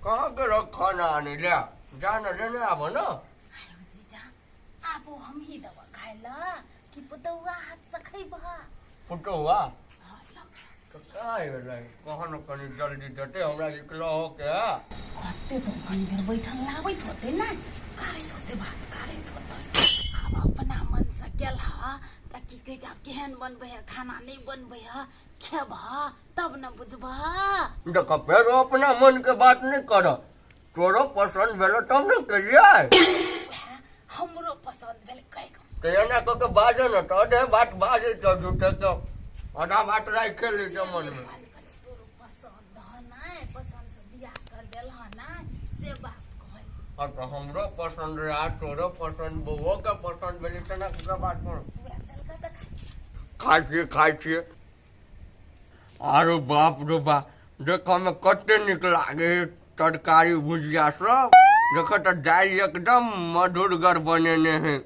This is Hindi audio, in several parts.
कहाँ के रखा ना आने लिया जाना लेने आबो ना आयो जीजा आबो हम ही दवा खाइला कि पुतौआ हाथ से खइबा फुटो हुआ तो कहाँ है लाई कहाँ न कहीं जल्दी जटे हमरा निकलो हो क्या कते तो कहीं बेर बैठल लाबै होते ना कारे होते बात कारे होते अब अपना मन से गेल हा ताकि कह जा केहन बनबे है खाना नहीं बनबे है खेबा तब न बुझबा देखो फिर अपना मन के बात नहीं करो तोरो पसंद भेलो तब न कहिए हमरो पसंद भेल कह तो एना को के बाजो न तो दे बात बाजे तो झूठे तो आधा बात राख के ले मन में तोरो पसंद ह ना पसंद से बियाह कर देल ह ना से बात कहै तो हमरो पसंद रहा तोरो पसंद बउओ के पसंद भेली तना के बात करो खाई छिए आरो बाप रे बा देखो में कते निक लागे तरकारी भुजिया सब देखो तो दाल एकदम मधुरगर बनेने हैं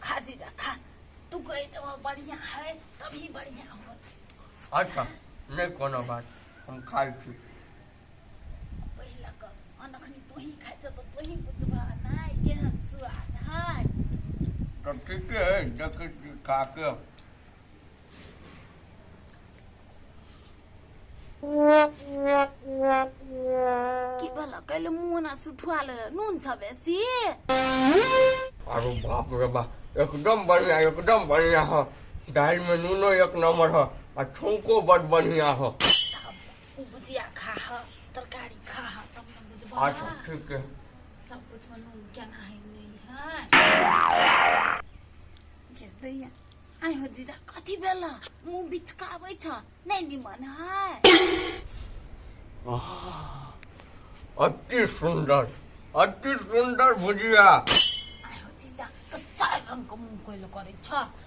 खा जीजा खा तू कह तो बढ़िया है तभी बढ़िया हो अच्छा नहीं कोनो बात हम खाई छी पहिला क अनखनी तू ही खाइ छ त तू ही बुझबा ना केहन स्वाद है तो ठीक है देख खा के की भला कहिले मुना सुठवाले नून छ बेसी अरे बाप रे बा एकदम बढ़िया हो दाल में नूनो एक नंबर हो और छौंको बड़ बढ़िया हो भुजिया खा ह तरकारी खा ह तब न बुझबा अच्छा ठीक है सब कुछ में नून केना है नहीं है के दैया आइ हो जीजा कथी बेला मुंह बिचकाबै छ नहीं निमन है अति सुंदर भुजिया आयो जीजा त चार रंग को मुंह कोइल करे छ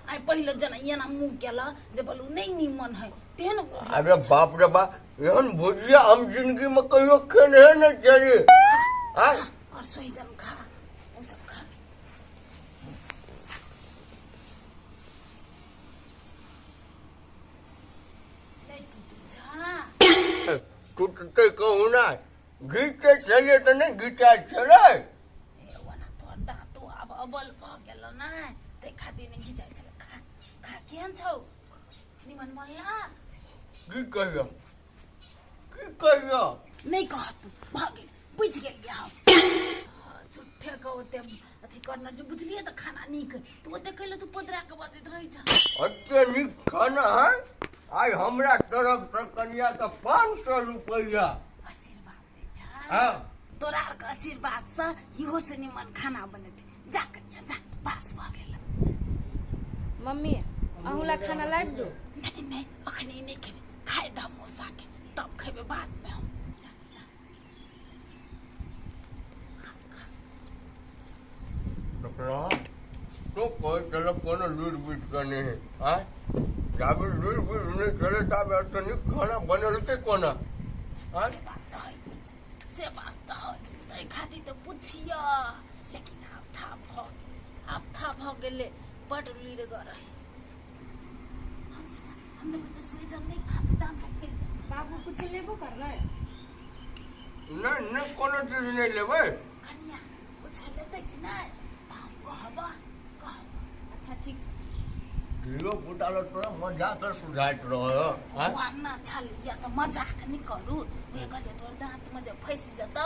आइ पहिले जना एना मुंह केला जे बोलू नहीं निमन है तेन अरे बाप रे बा एहन भुजिया हम जिंदगी में कहियो खेने नहीं चाहिए हाँ और सोहिजन खा ये सब खा नहीं टूटी जा टूटते कहूँ ना घीचे चाहिए तो नहीं घीचा चले वना तो दाँतो अब अबल भ गेल ना ते खातिर नहीं घिचाइ छल खा खा केहन छौ निमन मनला की कहियो नहीं कहत भागे बुझ गेल या झुठे को ओते अथी करना जो बुझलिए त खाना नीक तू ओते कहले तू पदरा के बजैत रही छ अत्ते नीक खाना है आज हमरा तरफ से कन्या का 500 रुपया आशीर्वाद दे छ हाँ तोरा आर के आशीर्वाद से इहो से निमन खाना बनेते जा कन्या जा पास भ गेल मम्मी अहुला खाना लाइब दो नहीं अखनी नहीं खेबे खाए द मौसा के तब खेबे बाद में हम जा जा तो कोई चलो कोनो लूट बीट करने हैं हाँ जाबे लूट बीट नहीं चले ताबे तो नहीं खाना बनल के कोना हाँ से बात तो है तै खातिर तो पूछिया लेकिन आप था भ गेले बड लीर गरही हम तो कुछ सुई जम नहीं खाते दाम फिर बाबू कुछ लेबो कर रहा है नहीं कोनो चीज नहीं लेबे कन्या कुछ लेते कि नहीं दाम कहबा अच्छा ठीक ढिलो फुटालो तो मजाक कर सुझाइत रहो हाँ वाना छल या तो मजाक नहीं करू ये गले तोर दांत में जब फंस जाता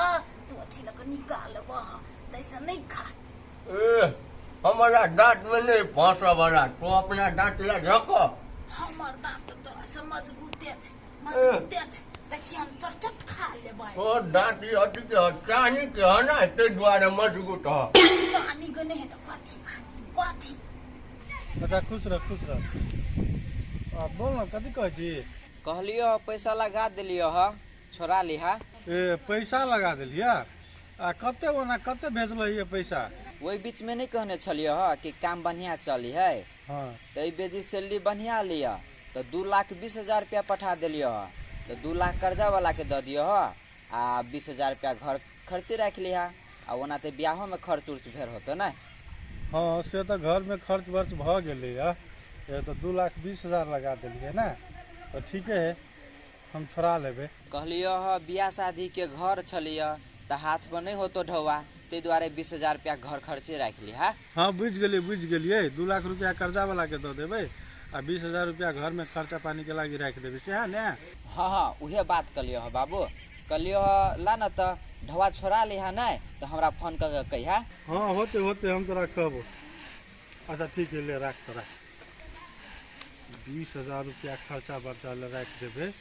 तू अथी लग निकालबा तैसे नहीं खा ए हमारा दांत में नहीं फंसा वाला तो अपना दांत ला झको हमर दांत तोरा से मजबूते छै देखिए हम चटचट खा लेबै तो दांत ये अति के चानी के है ना ते द्वारा मजबूत है चानी के नहीं है तो कथी अच्छा खुश रह बोल ना कथी कह छी कहलियो पैसा लगा दिलियो ह छोड़ा लिहा ए पैसा लगा देलिया आ कते भेजलो ये पैसा वही बीच में नहीं कहने छलियो ह कि काम बढ़िया चली है हाँ तो बेजी सैलरी बढ़िया लिया तो 2,20,000 रुपया पठा दिलियो ह तो 2 लाख कर्जा वाला के दे दियो ह आ 20,000 रुपया घर खर्चे रख लिहा आ ओना तो ब्याहो में खर्च उर्च भेर होते ना हाँ से तो घर में खर्च वर्च भ गेले ये तो 2,20,000 लगा दिलिए ना तो ठीक है हम छोड़ा लेबै। कहलियो ह बियाह शादी के घर छलिए तऽ हाथ पर नहीं होतो ढौआ, ते द्वारे 20,000 रुपया घर खर्चे राख ली। हाँ बुझ गेलिए 2 लाख रुपया कर्जा वाला के दऽ देबै आ 20,000 रुपया घर में खर्चा पानी के लागी राख देबै, सएह ने? हाँ उहे बात कलियो ह बाबू। कलियो ह ला न त ढौआ छोड़ा लिहा नहीं तो हमरा फोन कर कहिया। हाँ होते हम तोरा कहबो। अच्छा ठीक है, ले राख तो राख। 20,000 रुपया खर्चा बर्चा ले राख देबै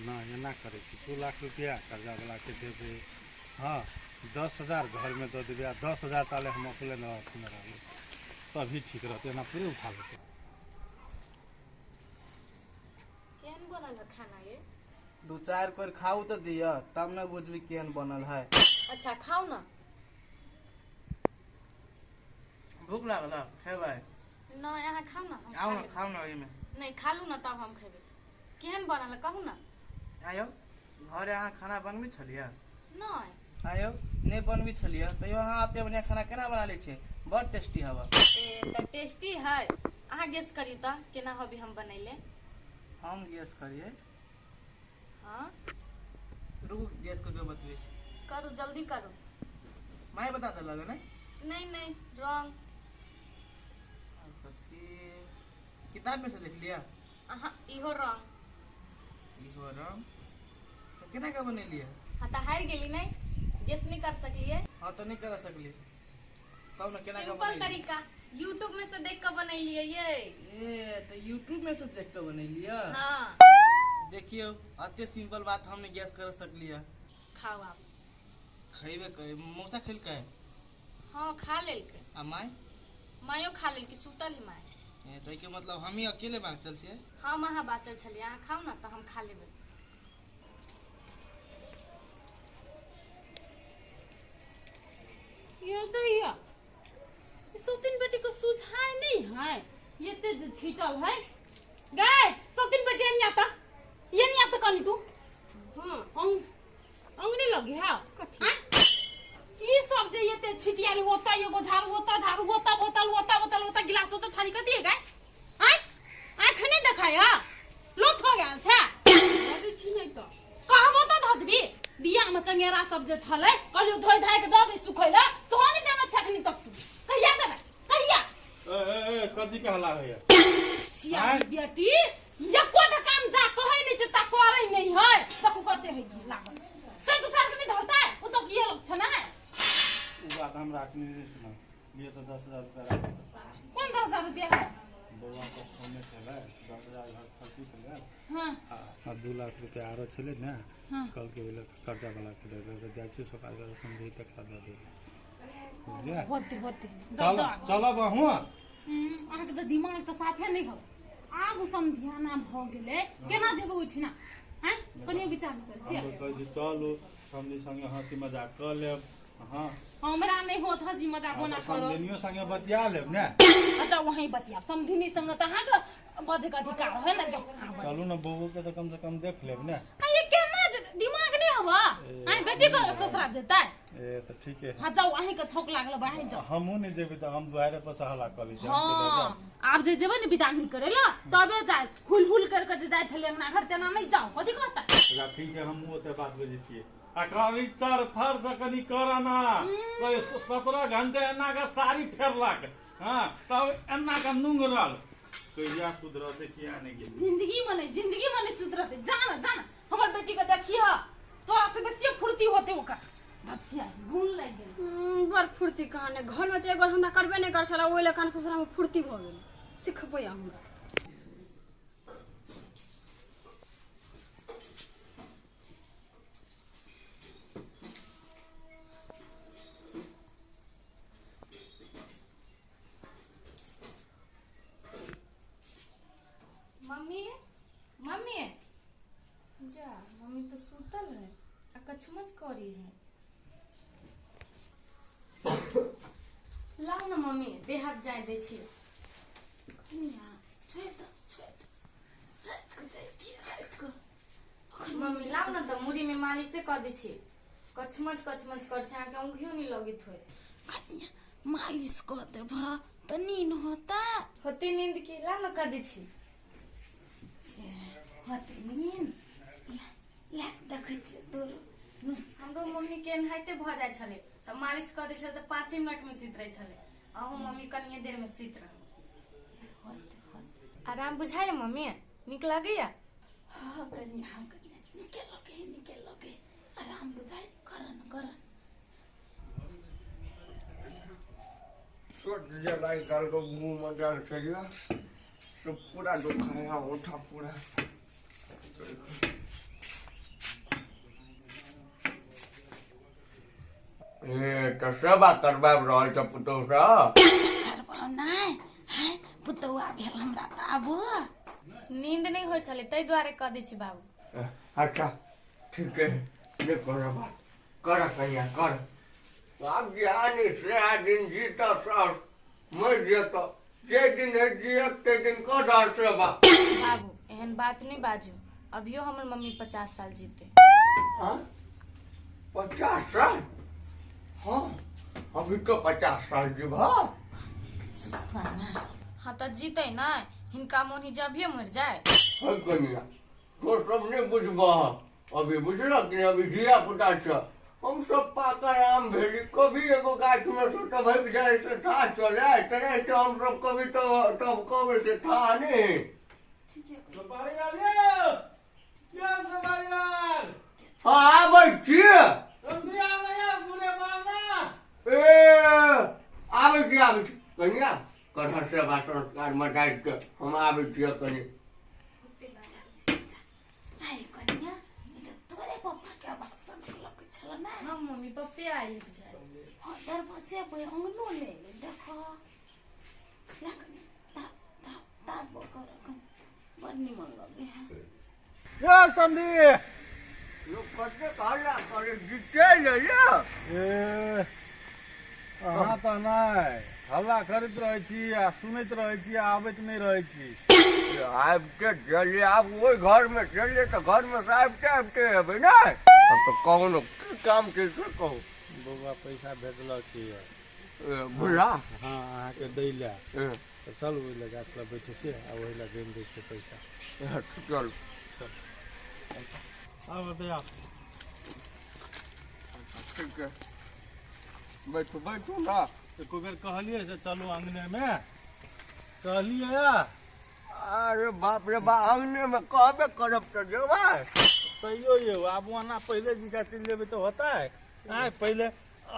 ना, एना करे छी। 2 लाख रुपया कर्जा वाला के देबै, हाँ 10,000 घर में दऽ देबै आ 10,000 ताले हम अकेले न रखने रहबै, तभी ठीक रहते। एना पूरे उठा लेते। केहन बनल है खाना ये? 2-4 कोर खाऊ तो दिया, तब न बुझबी केहन बनल है। अच्छा खाओ ना। भूख लागल है, खेबै? ना यहाँ खाओ ना। हम आओ खा ना, लेबै। खाऊ ना ओहिमे। नहीं खा लू ना तब हम खेबै। केहन बनल है कहू ना। आयो घरे अहाँ खाना बनबै छलियै? नहीं। आयो नहीं बनबै छलियै तैयो अहाँ एते बढ़िया खाना केना बना लै छियै? बड़ टेस्टी हवा। तो टेस्टी है। अहाँ गेस करियो तो केना हबी हम बनैले। हम गैस करिए, हाँ रुक गैस करके बतबै छी। करू जल्दी करू। माय बता देलक ने? नहीं रॉन्ग। किताब में से देख लिया? अहाँ इहो रॉन्ग। इहो रंग तो केना के बनेलिए? हाँ तो हार गेली नहीं, गेस नहीं कर सकलिए। हाँ तो नहीं कर सकली, तब ना केना के सिंपल बनेलिए? तरीका यूट्यूब में से देख कर बनैलिए ये। ए तो यूट्यूब में से देख के बनेलिए? हाँ देखियो अते सिंपल बात हमने गैस कर सकलिए। खाओ आप। खैबे करे मौसा खेल के? हाँ खा लेल के। आ माय? मायो खा लेल के, सुतल ही माय। तो के मतलब हम ही अकेले भाग चल छिए? हम अहाँ बाचल छलिए, अहाँ खाओ ना तो हम खा लेबै। ये दैया सौतीन बेटी को सुझाए नहीं है, ये तेज छीटल है। गाय सौतीन बेटी ये नहीं आता कनी तू। हाँ अंगने लगी है ये सब जे ये तेज छिटियाली होता, एगो झाड़ू होता बोतल गिलास होता थाली कर दिए गाय। आँख नहीं देखाया लोथ हो गया छा नहीं तो कहबो तो धदबी बिया में चंगेरा सब जे छले कहियो धोइ धाय के द दे सुखैला सोनी देना छकनी तक तू कहिया देबे कहिया। ए कथि कहला है? सिया बेटी एको टा काम जा कहै नहीं चता करे नहीं है तकू कते है लागल से दूसरा के नहीं धरता है वो तो किए लोग छना है। उ बात हम राखनी नहीं सुना, ये तो 10,000 रुपया राख। कौन 10,000 रुपया है? बउआ को सोने चला 10,000 घर खर्ची चला। हां आ 2 लाख रुपया आरो छले ना, हाँ। कल के बेला कर्जा वाला के दे दे जाय छी सकाल के समझी तक खा दे। बुझलिए? होते चल चल बहु अहाँ के दिमाग तो साफे नहीं हो। आगू समझियाना भ गेले केना जेबो उठना हैं कनियो विचार कर छियै। कहै छी चलू हमनी संगे हंसी मजाक कर लेब। हां हमरा नहीं होत हंसी मजाक होना करो। समधिनियो संगे बतिया लेब ने। अच्छा वहीं बतिया समधिनी संग त अहाँ के बजे का अधिकार है ना। जो चलू ना बहू के तो कम से कम देख लेब ने। ये केना दिमाग नहीं हवा आई बेटी को ससुरा जेता। ए तो ठीक है। हां जाओ अहीं के छोक लागल बहाई जाओ। हमहू नहीं जेबे तो हम दुआरे पर सहला कर ली छी। हां आप जे जेबे ने बिदागरी करेला तबे जाय हुल करके जे जाय छले अंगना घर तेना नहीं जाओ कथि कहता। अच्छा ठीक है, हम ओते बात बजे छिए। आ करी तर फर सकनी करना कोई 17 घंटे एना का साड़ी फेरलक। हां तब एना का नुंगरल कहिया सुधर देखिया नहीं गेल। जिंदगी में सुधरते जाना हमर बेटी के देखिए तोरा से बेसी फुर्ती होते ओकर धसिया गुण लग गेल। बड़ फुर्ती कहाने घर में तो एगो हमरा करबे नहीं कर छला ओइ लेखन ससुरा में फुर्ती भ गेल सिखबै हमरा। मम्मी जा मम्मी तो सुतल है आ कछमच करी है। लाओ ना मम्मी देहात जाय दे छी। मम्मी लाओ ना तो मुड़ी में मालिश कर दे छी। कछमच कर छ आके अंगियो नहीं लगित होय। मालिश कर देब त नींद होते नींद के ला ना कर दे छी। होते नींद एनाहिते भऽ जाइ छलै तऽ मालिश कऽ दै छलै तऽ 5 मिनट में सुति रहै छलै अहूँ मम्मी कनिए देर में सुति रहू आराम बुझाइए मम्मी नीक लगैया हाँ कनिया नीके लगे आराम बुझाइ करन छोट जलाई काल को मुंह में डाल चलिया तो पूरा दुखाया उठा पूरा ए तो सेवा करबा रहल छ पुतौ सा करबाउ नहि हाय पुतौआ भेल हमरा त आबो नींद नहीं होय छले तै दुआरे क दै छी बाबू अच्छा ठीक है ये करबा कर कन्या कर आप ज्ञानी से दिन जीता सास मर जेता जे दिन है जियत ते दिन कर सेवा बाबू एहन बात नहीं बाजू अभियो हमर मम्मी 50 साल जीते हाँ 50 साल हाँ अभी तो 50 साल जीवा हाँ तो जीते ना हिनका मोनी जभिए मर जाए हाँ कन्या तो सब नहीं बुझबा अभी बुझलक नहीं अभी जिया पुता छ हम सब पाकर आम भेली कभी एगो गाछ में से तो भग जाए से था चले तने तो हम सब कभी तो तब कभी से था नहीं सुपारी लाल ये सुपारी लाल हाँ आबै छी जल्दी आ गया पूरे बाना ए आबै छी कन्या कथा सेवा संस्कार में डाल के हम आबै छी कन्या हाँ मम्मी पप्पे आई बुझाए दर बच्चे पे अंगनो ले देखो लगन ता बकर बड़ निमन लगे ये समधी लोग कते काला करे डिटेल ले ए अहाँ तो नहीं हल्ला करैत रहै छी आ सुनैत रहै छी आ आबैत नहीं रहै छी आब के चलिए आप वही घर में चलिए तो घर में आबते अभी ना तो कौन काम के कहो बउआ पैसा भेजलक छी बुला हाँ अहाँके दै लए तो चल ओहि लए गाछ लग बैठे छी आ ओहि लए देम दै छै पैसा चल आब दे ठीक है बैठू ना एको बेर कहलिए से चलू अंगने में कहलिए अरे बाप रे बा अंगने में कहबे करब तो जेबा तैयो ये आब वहाँ पहले जिका चल जेबे तो होता है पहले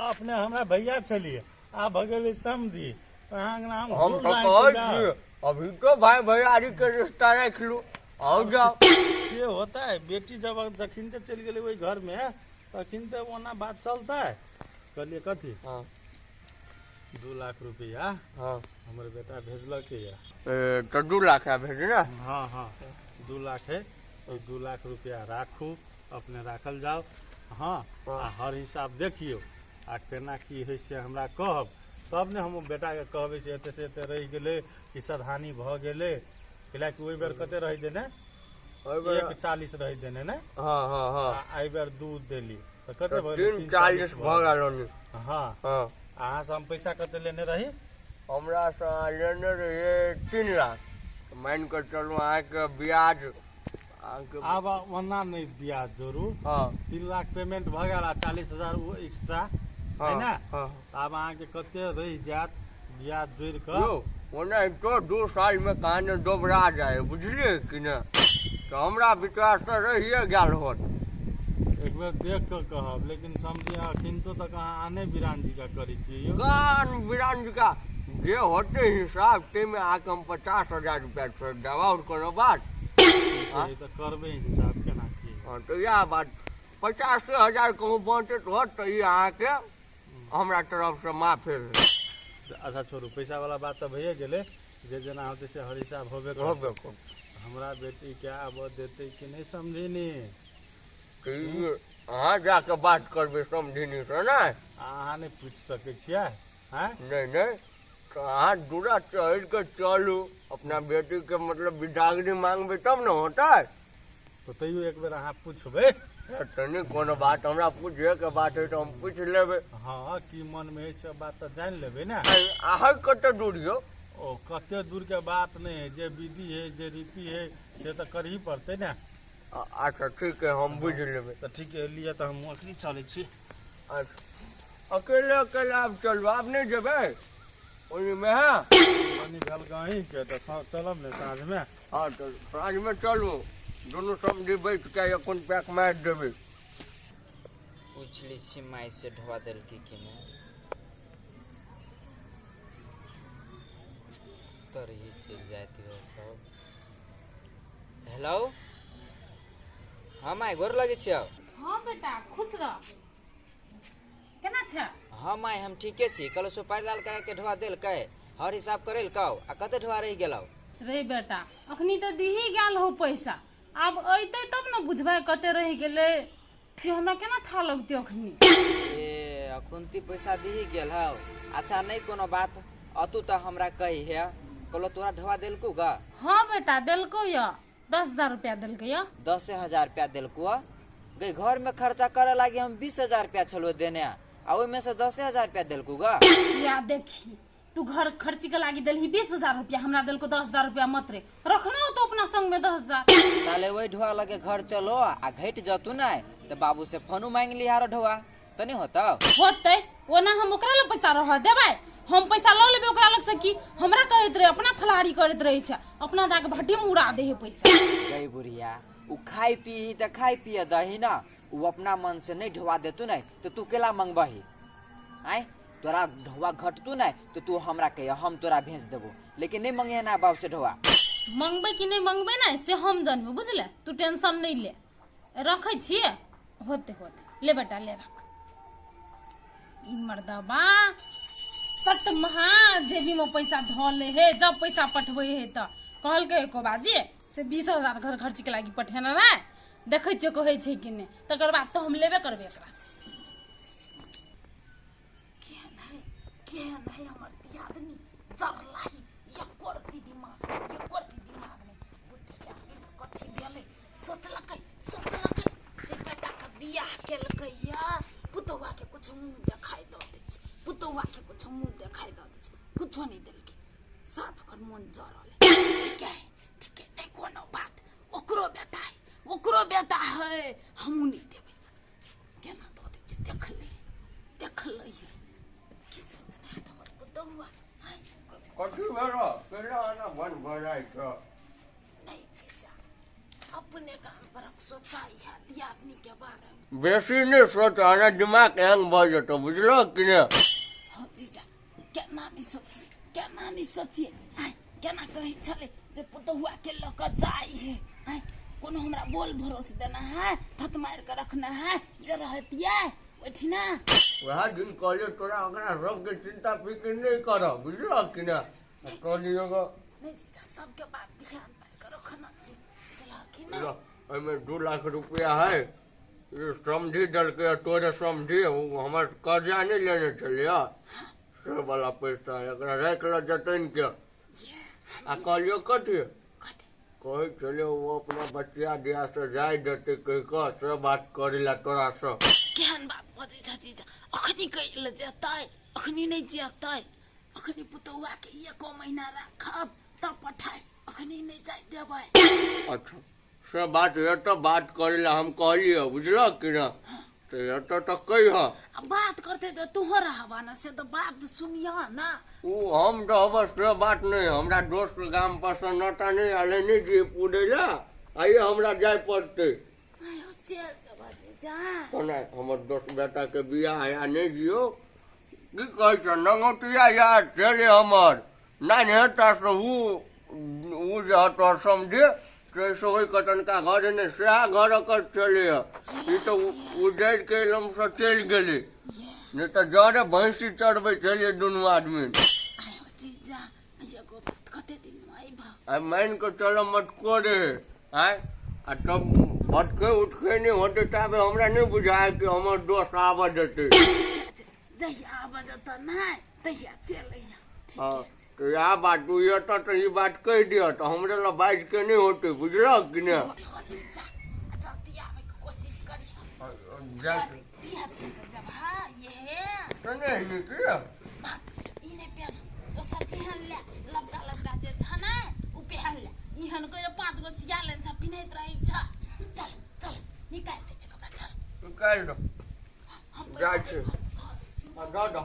अपने हमरा भैया छलिए आ भगेली समझी हम तो कहै छी अभी तो भाई भैयारी के रिश्ता रख लू आओ जाओ से होता है बेटी जब जखिनते चल गई वही घर में तखिनते वहाँ बात चलता है कहलिए कथी हाँ 2 लाख रुपया हाँ हमारे बेटा भेजलक है तो 2 लाख भेजना हाँ हाँ 2 लाख है तो 2 लाख रुपया राखू अपने राखल जाओ हाँ आ हर हिसाब देखियो आ केना की है से हमरा कहब तब ने हम बेटा के कहबे से एते रह गेले कि सधानी भ गेले कैलाकि ओहि बेर कते रह देने 140 रह देने ने हाँ हाँ हाँ आई बेर दूध देली तो कते 340 भ गेल हाँ हाँ अहाँ से हम पैसा कते लेने रही हमरा से लेने रहिए 3 लाख मान कर चलू अहाँके ब्याज अब वरना नहीं ब्याज जोड़ू हाँ 3 लाख पेमेंट भ गया 40,000 वो एक्स्ट्रा है ना हाँ अब अहाँके कते रही जात ब्याज जोड़ कर ओना तो 2 साल में कहानी दोबरा जाए बुझलिए कि ना तो हमरा विचार से रहिए गेल होत एक बेर देख कर कहब लेकिन समझिए अखिन तो तक अहाँ आने बिरान जी का करी छियै गान विरान जी का जे होते हिसाब ते में आके हम 50,000 रुपया छोड़ देब और कोनो बात तो करबे हिसाब केना की हाँ तो यह बात 50,000 कहूँ बाँटे होत तो ये अहाँके हमरा तरफ से माफे अच्छा छोड़ू पैसा वाला बात तो भइए गेले जे जेना होते से हर हिसाब होबे होबे हमरा बेटी के आब देते कि नहीं समझिनी अहाँ जाके बात करबे समझिनी से ना अहाँ नहीं पूछ सके छियै हैं नहीं तो अहाँ दूरा चढ़ के चलू अपना बेटी के मतलब विदागरी मांगबे तब न होता है तो तैयो एक बेर अहाँ पूछबे तनी कोनो बात हमरा पूछे के बात है तो हम पूछ लेबे हाँ की मन में है सब बात तो जान लेबे ना अहाँ कते दूर हो ओ कते दूर के बात नहीं है जे विधि है जे रीति है से तो कर ही पड़ते ना अच्छा ठीक है हम बुझ लेबे तो ठीक है लिए तो हम अखनी चले छी अच्छा, अकेले अकेले आप चलो, आप नहीं जेबे उन्हीं में है। बनी भेल कहीं के तो चलब ने साँझ में। हाँ तो साँझ में चलो, दोनों समझी बैठ के अपन पैक मार देवे। पूछ ली छी माई से ढवा दिल की नहीं तर ही चल जाती हो सब। हेलो हाँ माई गोर लगे छियौ। हाँ बेटा खुश रह। केना छै? हाँ माई हम ठीके छी। कल सुपारी लाल कह के ढवा दिल कै हर हिसाब करे कहू आ कते ढवा रही गेलौ। रे बेटा अखनी तो दीही गेल हो पैसा, अब अइते तब न बुझबै कते रह गेले कि हमरा केना था लगते अखनी। ए अखुनती पैसा दी गेल हौ। अच्छा नहीं कोनो बात, अतु तो हमरा कही है कलो तोरा ढवा दिलकू गा। हाँ बेटा दिलको या 10,000 रुपया दिलको या। 10,000 रुपया दिलकू गई घर में खर्चा करे लागी हम 20,000 रुपया छलो देने आ ओहि में से 10,000 रुपया दिलकू गा। या देखी तू घर खर्ची के लागी दिलही 20,000 रुपया, हमरा दिलको 10,000 रुपया मतरे रखना तो अपना संग में 10,000। ताले वही ढवा लगे घर चलो आ घट जतू ना तो बाबू से फोनू मांग लिहार ढवा तो नहीं होता होते ओना हम ओकरा ले पैसा रह देबै, हम पैसा ल लेबै ओकरा लग से की हमरा कहत रहे अपना फलाहारी करत रहे छै, अपना जाके भट्टी में उड़ा दे है पैसा। गई बुढ़िया उ खाई पी तो खाई पिए दही ना, उ अपना मन से नहीं ढवा देतू ना तो तू केला मंगबही। आय तोरा ढवा घटतू ना तो तू हमरा कह हम तोरा भेज देबो, लेकिन नहीं मंगे ना बाबू से ढवा। मंगबै कि नहीं मंगबै ना से हम जानबे बुझले, तू टेंशन नहीं ले। रखै छिए होते होते ले बेटा ले रख। ई मर्दबा सट महा जेबी में पैसा धले है, जब पैसा पठबै है त कहल के एको बाजी से 20,000 घर खर्च के लागी पठेना ना देखै छिए कहै छै कि नहीं, तकर बाद तो हम लेबे करबे एकरा से। केहन है हमर दियादनी चरलाई ये करती दिमाग में बुद्धि के आगे कथी भेलै सोचलकै जे बेटा के बियाह केलकै या पुतौआ के कुछ मुंह देखाई द दै छै, पुतौआ के कुछ मुंह देखाई द दै छै, कुछो नहीं देलकै, साफ कर मन जरल। ठीक है नहीं कोनो बात, ओकरो बेटा है हमहू नहीं देबै, केना द दै छै देख ले की सोचना है हमर पुतौआ। कथी भेलो केला आना बन भराई छ नहीं जीजा अपने काम पर सोचाई है दियादनी के बारे में। बेसी नहीं सोच, आना दिमाग हैंग भ जतो बुझलो कि ने। हो जीजा केना नहीं सोचिए केना कही छले जे पुतौआ के लक जाई है, कोनो हमरा बोल भरोसे देना है, थत मार के रखना है जे रहतिए ओठिना। वह दिन कहले तोरा ओकरा सब के चिंता फिक्र नहीं कर बुझलो कि ने। कहलियो गो नहीं जीजा सबके बात ध्यान पर रखना चाहिए बुझला कि ना। एमे 2 लाख रुपया है, ये समझी दल के तोरे समझी हमार कर्जा नहीं लेने चलिए से वाला पैसा एकरा रख ल जतन के। आ कहलियो कथी कहे चले वो अपना बच्चिया दिया से जाय देते कह कर से बात करेला तोरा से। केहन बात बजै छ जीजा, अखनी कहले जेतै अखनी नहीं जेतै, अखनी पुतौआ के 1 महीना राखब तब पठाए, अखनी नहीं जाय देबै। अच्छा से बात ये तो बात करेला हम कहलियो बुझलो कि ना, तो ये तो कही है बात करते तो तुहर हवा ना से तो बात सुनिया ना। वो हम तो अवश्य बात नहीं, हमरा दोस्त गाम पर से नटा नहीं आले नहीं जी पूडेला आइए हमरा जाय पड़ते। आयो चल जबा जीजा तो नहीं हमर दोस्त बेटा के बियाह है नहीं जियो की कहे छ नंगोटिया यार चले हमर नहीं हेता से वो जो तो समझे कैसे वही कटन का घर ने से घर कर चले ये तो उजड़ के लम से चल गेले नहीं तो जरे भैंसी चढ़बे चलिए दोनों आदमी। आयो जीजा एगो बात कते दिन में आइबा आ मान को चलो मत कोरे आय आ तब भटके उठके नहीं होते तब हमरा नहीं बुझाए कि हमर दोस्त आवा देते। जहिया आबा जता नहीं तहिया चलैया। हाँ तो यह बात तू ये तो ये बात कह दिया तो हमरे ला बाइज के नहीं होते बुझलो कि नहीं। जल्दी आवे के कोशिश करी जाके जब हां ये है तो नहीं किया इने पेन तो सब पहन ले लबका जे छ ना उ पहन ले इहन को 5 गो सियालन छ पिनैत रही छ। चल निकाल दे कपड़ा चल निकाल दो जाए छे दो दो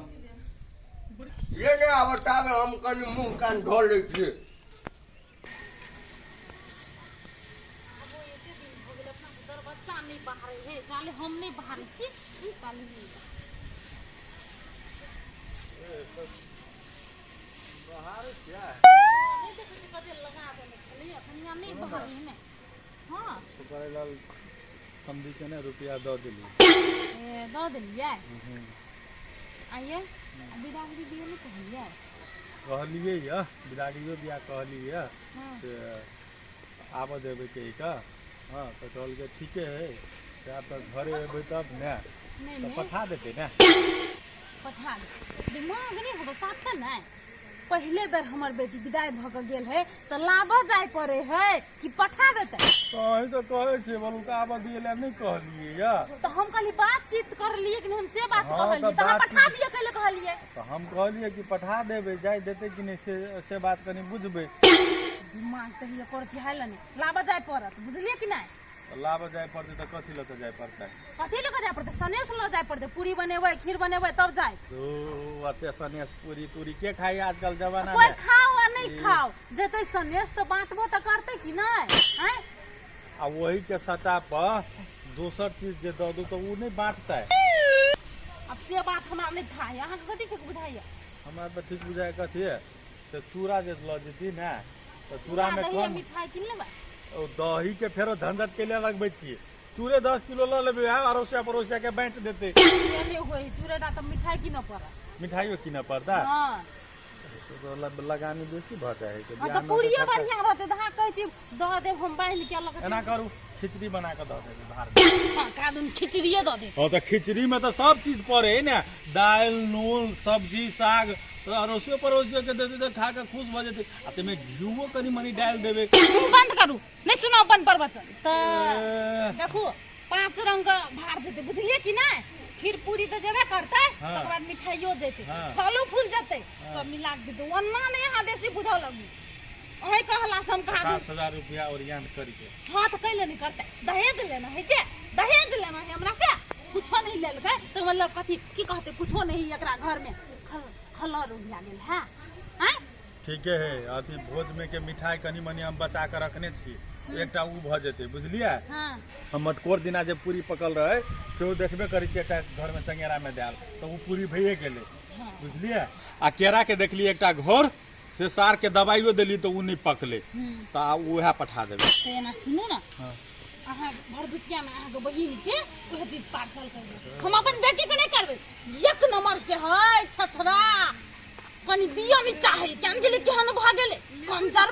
ये ने बतावे हम कनी मुंह कान धो ले छिए बच्चा नहीं बाहर है जाले हम नहीं बाहर छी काली बाहर क्या है नहीं देखो कि कदे लगा देने खाली अखनिया नहीं बाहर है ने हां सुपारी लाल समझी के ना रुपया दो दिली ए दो दिलिए आइए बिदागरी दिए नहीं कहलिए कहलिए या बिदागरियो बिया कहलिए से आब देवे के का हाँ तो कहल के ठीके है से आप घरे अबै तब ने नहीं तो नहीं पठा देते ना पठा दे दिमाग नहीं होबे साथे नहीं पहले बेर हमर बेटी विदाई भ के गेल है तो लाबा जाय पड़े है कि पठा देते कहीं तो कहे छे बोलू का आब दिले नहीं कहलिए या तो हम खाली बातचीत कर लिए कि हम से बात हाँ, कहलिए तो तो हम बातचीत- पठा दिए कहले कहलिए तो हम कहलिए कि पठा देवे जाय देते कि नहीं से बात कनी बुझबे दिमाग कहिए करती है लने लाबा जाय पड़त बुझलिए कि नहीं तो लाभ जाय पड़ते तो कथी लेके जाय पड़ता है कथी लेके जाय पड़ते सनेस ले जाय पड़ते पूरी बनेबै खीर बनेबै तब जाय तो अते सनेस पूरी तूरी के खाई आजकल जमाना कोई में खाओ या नहीं खाओ जेते सनेस तो बांटबो तो करते कि नहीं हैं आ वही के सटा पर दोसर चीज जे दो दो तो वो नहीं बांटता है अब से बात हमरा नहीं था यहाँ कथी के बुझाइए हमारा तो ठीक बुझाए कथी है तो चूड़ा जे ल जेती ना तो चूड़ा में दही कौन मिठाई किन लेबै ओ दही के फेरो झंझट के लिए लगबे छिए चूड़े 10 किलो ल लेबे अरोसिया परोसिया के बांट देते से नहीं होई चूरेटा तो मिठाई किन पड़ा मिठाइयो किना पड़ता हां तो लगानी बेसी भ जाए के तो बियाह में पूरिये तो खर्चा- बढ़िया रहते धा कहै छी द दे हम बांध के लग एना करू खिचड़ी बना के दो देबे बाहर हां कादुन खिचड़िए द दे हाँ तो खिचड़ी में तो सब चीज पड़े है ना दाल नून सब्जी साग तो अरोसियो परोसियो के देते तो खा के खुश भ जेते आ ते में घिउओ कनी मनी डाल देबे मुंह बंद करू नहीं सुनो अपन प्रवचन तो ए, देखो 5 रंग का भार देते बुझलिए कि नहीं खीर पूरी तो जेबे करते हाँ। तकर बाद मिठाइयो देते हाँ। फलो फूल जते सब मिला के देते वन्ना नहीं यहाँ बेसी बुझा लगी ओहे कहला से हम कहा 50,000 रुपया ओरियान करके हाँ तो कैले नहीं करते दहेज लेना है से दहेज लेना है हमरा से कुछो नहीं लेल के तो मतलब कथी की कहते कुछो नहीं एकरा घर में खलर उगिया गेल है हैं ठीक है अथी भोज में के मिठाई कनी मनी हम बचा के रखने छी एकटा उ भ जेते बुझलिए हां हम मटकोर दिना जे पूरी पकल रहे से ओ देखबे करी छी एकटा घर में चंगेरा में डाल तो उ पूरी भइए गेले बुझलिए आ केरा के देखली एकटा घर से सार के दवाइयो देली तो उ नहीं पकले तो उहे पठा देबे तो एना सुनू ना हाँ। अहाँ भरदुतिया में अहाँ के बहिन के कोई चीज पार्सल कर दे हम अपन बेटी के नहीं करबे एक नंबर के है छछरा कनी दियो नहीं चाहे जान गेले केहन भ गेले कंजर